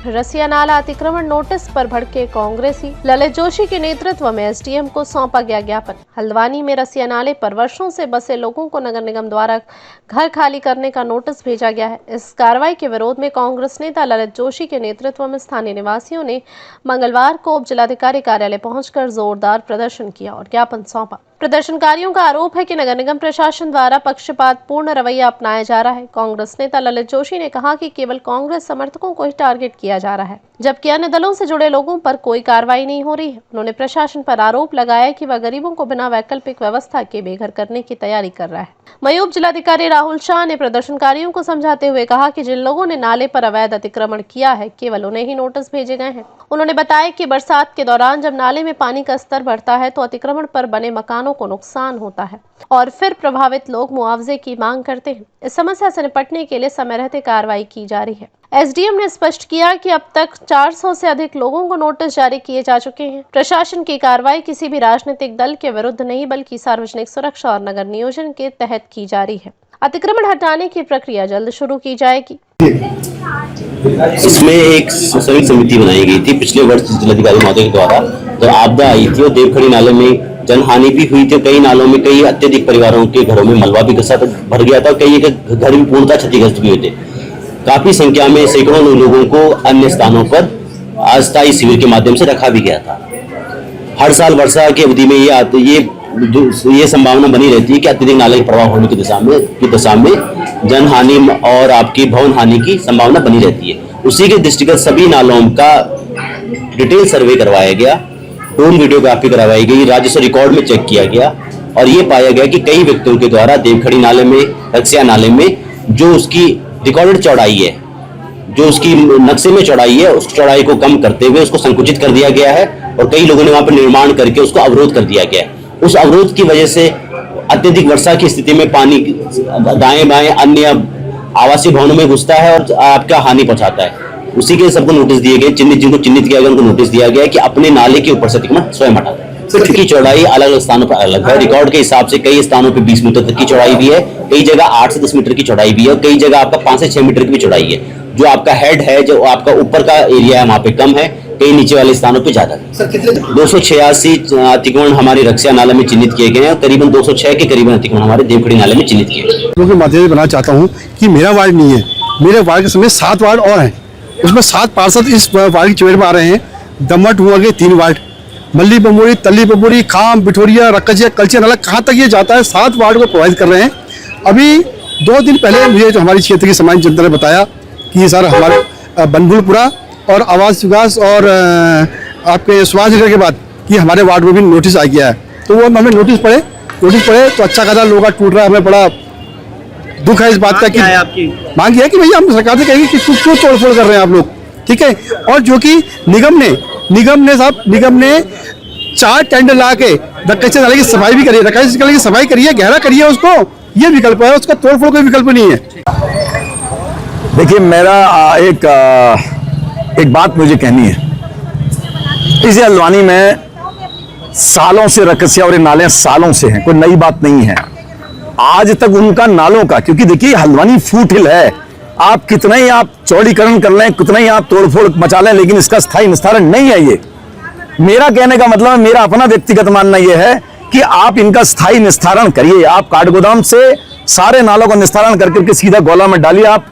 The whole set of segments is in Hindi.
रसिया नाला अतिक्रमण नोटिस पर भड़के कांग्रेसी। ललित जोशी के नेतृत्व में एसडीएम को सौंपा गया ज्ञापन। हल्द्वानी में रसिया नाले पर वर्षों से बसे लोगों को नगर निगम द्वारा घर खाली करने का नोटिस भेजा गया है। इस कार्रवाई के विरोध में कांग्रेस नेता ललित जोशी के नेतृत्व में स्थानीय निवासियों ने मंगलवार को उप जिलाधिकारी कार्यालय पहुंचकर जोरदार प्रदर्शन किया और ज्ञापन सौंपा। प्रदर्शनकारियों का आरोप है कि नगर निगम प्रशासन द्वारा पक्षपातपूर्ण रवैया अपनाया जा रहा है। कांग्रेस नेता ललित जोशी ने कहा कि केवल कांग्रेस समर्थकों को ही टारगेट किया जा रहा है, जबकि अन्य दलों से जुड़े लोगों पर कोई कार्रवाई नहीं हो रही है। उन्होंने प्रशासन पर आरोप लगाया कि वह गरीबों को बिना वैकल्पिक व्यवस्था के बेघर करने की तैयारी कर रहा है। वहीं उप जिलाधिकारी राहुल शाह ने प्रदर्शनकारियों को समझाते हुए कहा कि जिन लोगों ने नाले पर अवैध अतिक्रमण किया है, केवल उन्हें ही नोटिस भेजे गए हैं। उन्होंने बताया कि बरसात के दौरान जब नाले में पानी का स्तर बढ़ता है तो अतिक्रमण पर बने मकानों को नुकसान होता है और फिर प्रभावित लोग मुआवजे की मांग करते हैं। इस समस्या से निपटने के लिए समय रहते कार्रवाई की जा रही है। एसडीएम ने स्पष्ट किया कि अब तक 400 से अधिक लोगों को नोटिस जारी किए जा चुके हैं। प्रशासन की कार्रवाई किसी भी राजनीतिक दल के विरुद्ध नहीं, बल्कि सार्वजनिक सुरक्षा और नगर नियोजन के तहत की जा रही है। अतिक्रमण हटाने की प्रक्रिया जल्द शुरू की जाएगी। इसमें एक संयुक्त समिति बनाई गई थी पिछले वर्ष जिलाधिकारी महोदय के द्वारा, जब आपदा आई थी और देवखड़ी नाले में जनहानि भी हुई थी। कई नालों में कई अत्यधिक परिवारों के घरों में मलबा भी भर गया था, कई घर भी पूर्णतः क्षतिग्रस्त भी हुए थे। काफी संख्या में सैकड़ों लोगों को अन्य स्थानों पर अस्थायी शिविर के माध्यम से रखा भी गया था। हर साल वर्षा की अवधि में ये संभावना बनी रहती है कि अत्यधिक नाले के प्रवाह होने की दिशा में जनहानि और आपकी भवन हानि की संभावना बनी रहती है। उसी के दृष्टिगत सभी नालों का डिटेल सर्वे करवाया गया, ड्रोन वीडियोग्राफी करवाई गई, राजस्व रिकॉर्ड में चेक किया गया और ये पाया गया कि कई व्यक्तियों के द्वारा देवखड़ी नाले में, रसिया नाले में जो उसकी रिकॉर्डेड चौड़ाई है, जो उसकी नक्शे में चौड़ाई है, उस चौड़ाई को कम करते हुए उसको संकुचित कर दिया गया है और कई लोगों ने वहां पर निर्माण करके उसको अवरोध कर दिया गया है। उस अवरोध की वजह से अत्यधिक वर्षा की स्थिति में पानी दाएं बाएं अन्य आवासीय भवनों में घुसता है और आपका हानि पहुंचाता है। उसी के सबको नोटिस दिए गए, जिनको चिन्हित किया गया उनको नोटिस दिया गया कि अपने नाले के ऊपर से अतिक्रमण स्वयं हटा दें। की चौड़ाई अलग अलग स्थानों पर अलग है। रिकॉर्ड के हिसाब से कई स्थानों पे 20 मीटर तक की चौड़ाई भी है, कई जगह 8 से 10 मीटर की चौड़ाई भी है और कई जगह आपका 5 से 6 मीटर की भी चौड़ाई है। जो आपका हेड है, जो आपका ऊपर का एरिया है, वहां पे कम है, कई नीचे वाले स्थानों पे ज्यादा है। 286 अतिक्रमण हमारे रसिया नाले में चिन्हित किए गए हैं और करीबन 206 के करीबन अतिक्रमण हमारे देवखड़ी नाले में चिन्हित किए गए। मैं माध्यम से बनाना चाहता हूँ कि मेरा वार्ड नहीं है, मेरे वार्ड के समेत 7 वार्ड और हैं, उसमें 7 पार्षद इस वार्ड की चपेट में आ रहे हैं। दमट हुआ के 3 वार्ड, मल्ली बमोरी, तल्ली बमोरी, खाम, बिठोरिया, रक्कजिया, कलचिया नाला कहाँ तक ये जाता है, 7 वार्ड को प्रोवाइड कर रहे हैं। अभी 2 दिन पहले मुझे जो हमारी क्षेत्र की सामान्य जनता ने बताया कि ये सारा हमारे बनभुलपुरा और आवास विकास और आपके सुभाष नगर के बाद कि हमारे वार्ड में भी नोटिस आ गया है। तो वो हमें नोटिस पड़े तो अच्छा खासा लोग टूट रहा है। हमें बड़ा दुख है इस बात का कि मांग है कि भैया हम सरकार से कहेंगे कि क्यों तोड़फोड़ कर रहे हैं आप लोग, ठीक है। और जो कि निगम ने 4 टेंडर ला के रक्कजिया नाले की सफाई भी करी है, रक्कजिया नाले की सफाई करिए, गहरा करिए उसको, ये विकल्प है, उसका तोड़फोड़ कोई विकल्प नहीं है। देखिए, मेरा एक बात मुझे कहनी है। इस हल्द्वानी में सालों से रक्कजिया और नाले सालों से हैं, कोई नई बात नहीं है। आज तक उनका नालों का, क्योंकि देखिए हल्द्वानी फूट हिल है, आप कितना ही आप चौड़ीकरण कर लें, कितना ही आप तोड़फोड़ मचा लें, लेकिन इसका स्थायी निस्तारण नहीं है। ये मेरा कहने का मतलब, मेरा अपना व्यक्तिगत मानना यह है कि आप इनका स्थायी निस्तारण करिए। आप काठगोदाम से सारे नालों का निस्तारण करके सीधा गोला में डालिए। आप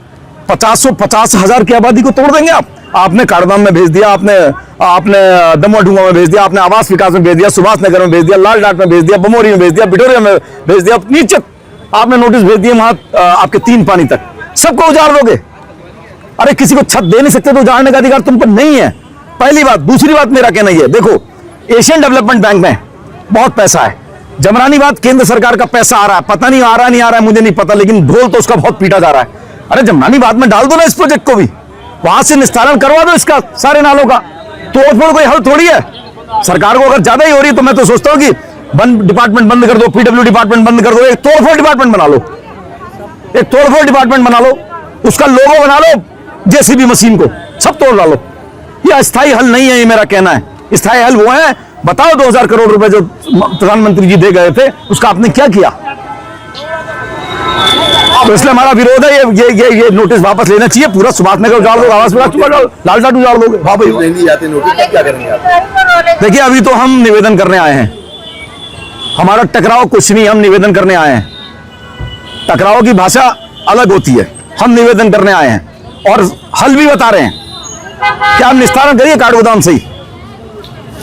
50,000 की आबादी को तोड़ देंगे। आपने काठगोदाम में भेज दिया, आपने दमोह में भेज दिया, आपने आवास विकास में भेज दिया, सुभाष नगर में भेज दिया, लाल डाट में भेज दिया, बमोरी में भेज दिया, बिठोरिया में भेज दिया, नीचे आपने नोटिस भेज दिए वहां आपके 3 पानी तक, सबको उजाड़ दोगे। अरे किसी को छत दे नहीं सकते तो उजाड़ने का अधिकार तुम पर नहीं है, पहली बात। दूसरी बात मेरा कहना यह, देखो एशियन डेवलपमेंट बैंक में बहुत पैसा है, जमरानी बात केंद्र सरकार का पैसा आ रहा है, पता नहीं आ रहा नहीं आ रहा है मुझे नहीं पता, लेकिन ढोल तो उसका बहुत पीटा जा रहा है। अरे जमरानी बात में डाल दो ना इस प्रोजेक्ट को भी, वहां से निस्तारण करवा दो इसका, सारे नालों का। तोड़फोड़ कोई हल थोड़ी है। सरकार को अगर ज्यादा ही हो रही है तो मैं तो सोचता हूं कि डिपार्टमेंट बंद कर दो, पीडब्ल्यू डिपार्टमेंट बंद कर दो, एक तोड़फोड़ डिपार्टमेंट बना लो, एक तोड़फोड़ डिपार्टमेंट बना लो, उसका लोगो बना लो, जेसीबी मशीन को सब तोड़ डालो। ये अस्थायी हल नहीं है, ये मेरा कहना है। स्थायी हल वो है, बताओ 2000 करोड़ रुपए जो प्रधानमंत्री जी दे गए थे उसका आपने क्या किया? तो इसलिए हमारा विरोध है। ये नोटिस वापस लेना चाहिए। पूरा सुभाष नगर उजाड़ दो, आवास लाल टाट उजाड़ दोगे। हाँ भाई, नहीं जाते नोटिस, क्या करेंगे आप? देखिए अभी तो हम निवेदन करने आए हैं। हमारा टकराव कुछ नहीं, हम निवेदन करने आए हैं। टकराव की भाषा अलग होती है, हम निवेदन करने आए हैं और हल भी बता रहे हैं। क्या हम निस्तारण करिए काठ गोदाम से ही,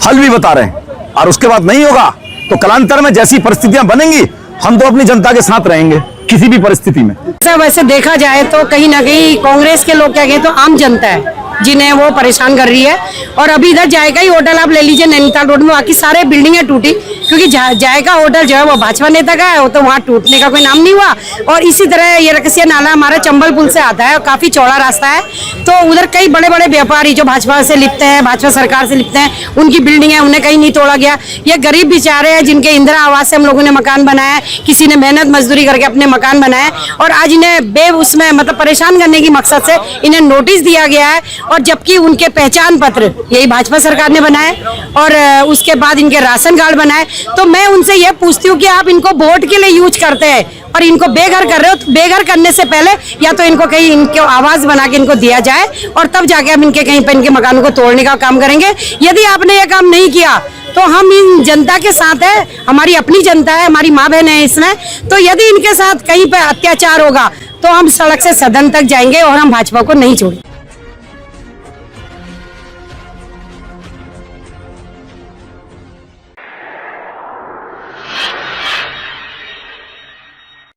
हल भी बता रहे हैं। और उसके बाद नहीं होगा तो कलांतर में जैसी परिस्थितियां बनेंगी, हम तो अपनी जनता के साथ रहेंगे किसी भी परिस्थिति में। वैसे देखा जाए तो कहीं ना कहीं कांग्रेस के लोग क्या कहते तो आम जनता है जिन्हें वो परेशान कर रही है। और अभी इधर जायका ही होटल आप ले लीजिए नैनीताल रोड में, बाकी सारे बिल्डिंगें टूटी क्योंकि जायका होटल जो है वो भाजपा नेता का है, वो तो वहाँ टूटने का कोई नाम नहीं हुआ। और इसी तरह ये रकसिया नाला हमारा चंबल पुल से आता है और काफी चौड़ा रास्ता है, तो उधर कई बड़े बड़े व्यापारी जो भाजपा से लिपते हैं, भाजपा सरकार से लिपते हैं, उनकी बिल्डिंग है, उन्हें कहीं नहीं तोड़ा गया। ये गरीब बेचारे हैं जिनके इंदिरा आवास से हम लोगों ने मकान बनाया है, किसी ने मेहनत मजदूरी करके अपने मकान बनाए और आज इन्हें उसमें मतलब परेशान करने की मकसद से इन्हें नोटिस दिया गया है। और जबकि उनके पहचान पत्र यही भाजपा सरकार ने बनाए और उसके बाद इनके राशन कार्ड बनाए। तो मैं उनसे यह पूछती हूँ कि आप इनको वोट के लिए यूज करते हैं और इनको बेघर कर रहे हो, तो बेघर करने से पहले या तो इनको कहीं इनको आवाज बना के इनको दिया जाए और तब जाके हम इनके कहीं पे इनके मकानों को तोड़ने का काम करेंगे। यदि आपने ये काम नहीं किया तो हम इन जनता के साथ है, हमारी अपनी जनता है, हमारी माँ बहन है इसमें। तो यदि इनके साथ कहीं पे अत्याचार होगा तो हम सड़क से सदन तक जाएंगे और हम भाजपा को नहीं छोड़ेंगे।